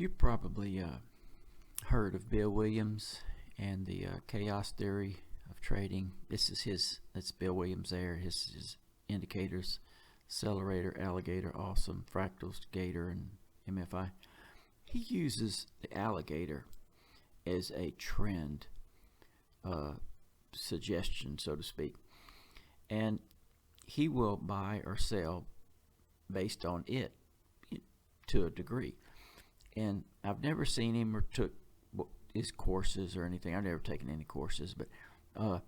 You probably heard of Bill Williams and the chaos theory of trading. That's Bill Williams there. His indicators: accelerator, alligator, awesome, fractals, gator, and MFI. He uses the alligator as a trend suggestion, so to speak, and he will buy or sell based on it to a degree. And I've never seen him or took his courses or anything. I've never taken any courses, but I've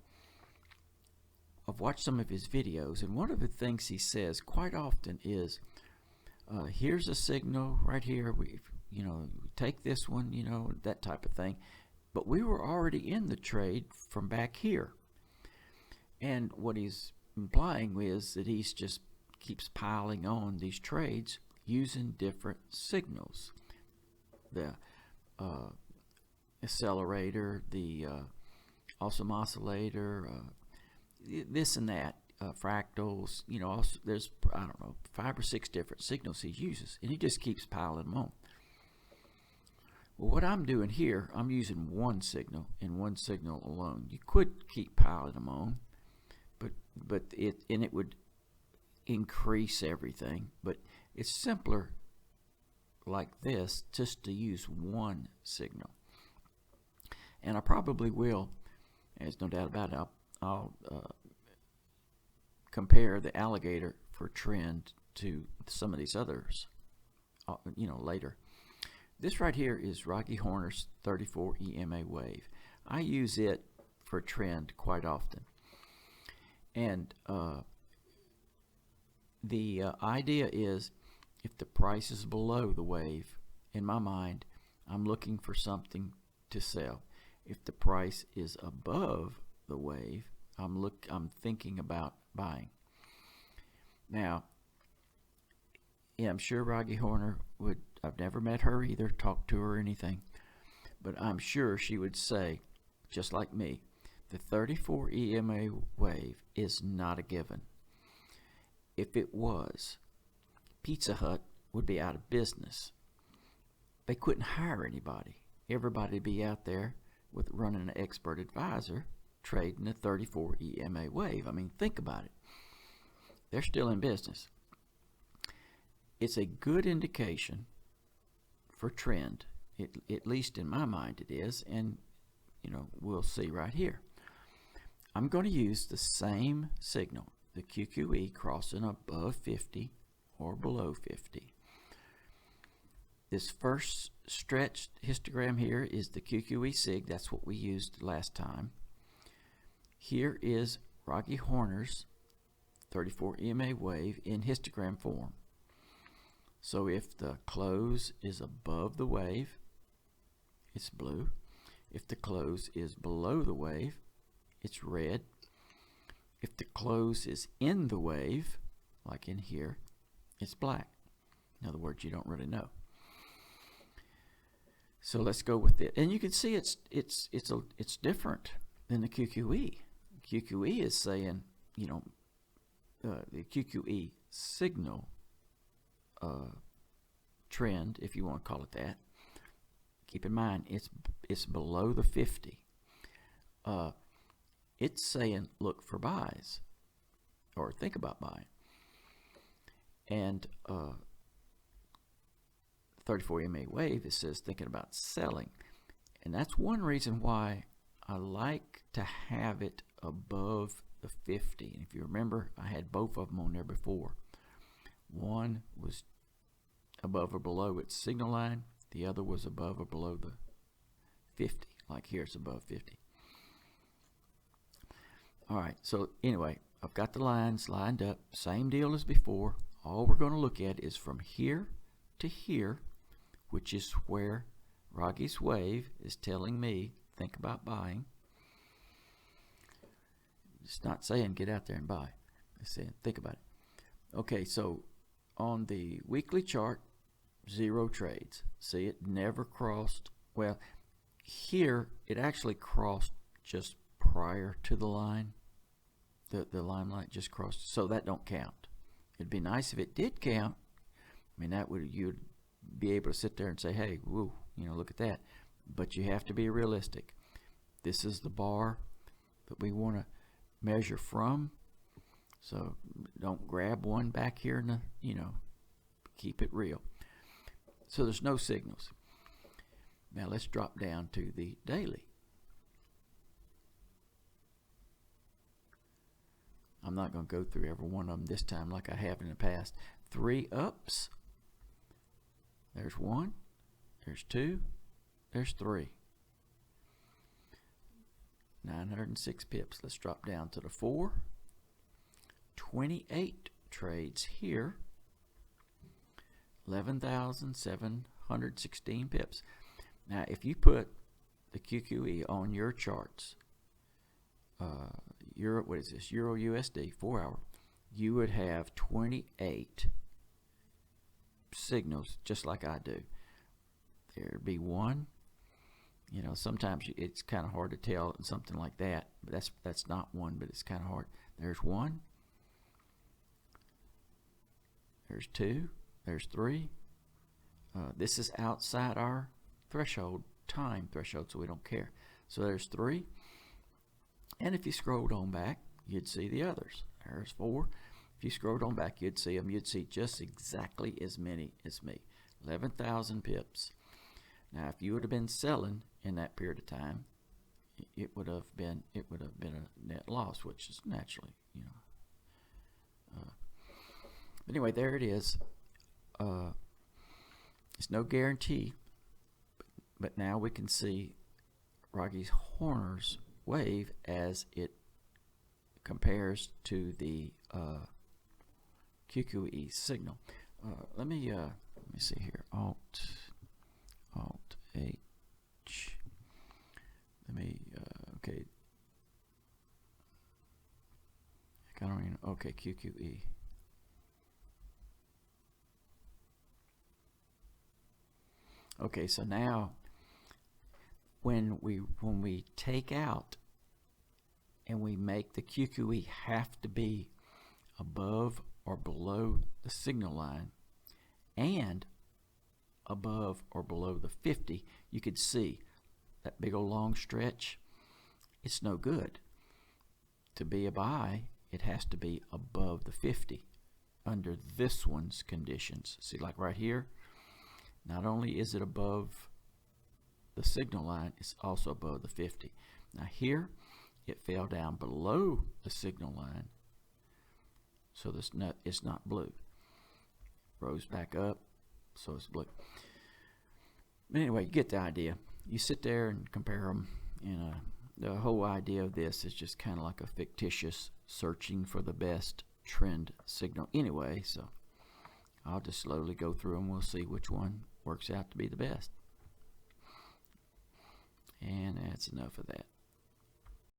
watched some of his videos, and one of the things he says quite often is, here's a signal right here, we take this one, that type of thing, but we were already in the trade from back here. And what he's implying is that he's just keeps piling on these trades using different signals. The accelerator, the awesome oscillator, this and that, fractals, also there's, I don't know, 5 or 6 different signals he uses, and he just keeps piling them on. Well, what I'm doing here, I'm using one signal and one signal alone. You could keep piling them on, but it would increase everything, but it's simpler like this, just to use one signal. And I probably will, there's no doubt about it, I'll compare the alligator for trend to some of these others later. This right here is Rocky Horner's 34 EMA wave. I use it for trend quite often, and the idea is, if the price is below the wave, in my mind, I'm looking for something to sell. If the price is above the wave, I'm thinking about buying. Now, yeah, I'm sure Rocky Horner would, I've never met her either, talked to her or anything, but I'm sure she would say, just like me, the 34 EMA wave is not a given. If it was, Pizza Hut would be out of business. They couldn't hire anybody. Everybody would be out there with running an expert advisor trading a 34 EMA wave. I mean, think about it. They're still in business. It's a good indication for trend, at least in my mind it is, and we'll see right here. I'm going to use the same signal, the QQE crossing above 50 or below 50. This first stretched histogram here is the QQE sig. That's what we used last time. Here is Rocky Horner's 34 EMA wave in histogram form. So if the close is above the wave, it's blue. If the close is below the wave, it's red. If the close is in the wave, like in here, it's black. In other words, you don't really know. So let's go with it, and you can see it's different than the QQE. QQE is saying, the QQE signal trend, if you want to call it that. Keep in mind, it's below the 50. It's saying look for buys, or think about buying. And 34 EMA wave, it says thinking about selling. And that's one reason why I like to have it above the 50. And if you remember, I had both of them on there before. One was above or below its signal line. The other was above or below the 50. Like here, it's above 50. Alright, so anyway, I've got the lines lined up. Same deal as before. All we're going to look at is from here to here, which is where Rocky's wave is telling me think about buying. It's not saying get out there and buy. It's saying think about it. Okay, so on the weekly chart, 0 trades. See, it never crossed. Well, here it actually crossed just prior to the line. The limelight just crossed, so that don't count. It'd be nice if it did count. I mean, that would, you'd be able to sit there and say, hey, woo, look at that. But you have to be realistic. This is the bar that we want to measure from. So don't grab one back here and, keep it real. So there's no signals. Now let's drop down to the daily. I'm not going to go through every one of them this time like I have in the past. 3 ups. There's 1. There's 2. There's 3. 906 pips. Let's drop down to the 4. 28 trades here. 11,716 pips. Now, if you put the QQE on your charts, Euro USD 4 hour, you would have 28 signals just like I do. There'd be one. Sometimes it's kind of hard to tell in something like that, but that's not one, but it's kind of hard. There's 1. There's 2. There's 3. This is outside our time threshold, so we don't care. So there's 3. And if you scrolled on back, you'd see the others. There's 4. If you scrolled on back, you'd see them. You'd see just exactly as many as me. 11,000 pips. Now, if you would have been selling in that period of time, it would have been a net loss, which is naturally, But anyway, there it is. It's no guarantee, but now we can see Raghee's Horner's wave as it compares to the QQE signal. Let me see here. Alt H. Let me okay. I don't even. Okay, QQE. Okay, so now when we take out and we make the QQE have to be above or below the signal line and above or below the 50, you could see that big old long stretch. It's no good. To be a buy, it has to be above the 50 under this one's conditions. See, like right here, not only is it above the signal line, it's also above the 50. Now here, it fell down below the signal line, so it's not blue. Rose back up, so it's blue. But anyway, you get the idea. You sit there and compare them, and the whole idea of this is just kind of like a fictitious searching for the best trend signal anyway, so I'll just slowly go through them. We'll see which one works out to be the best. And that's enough of that.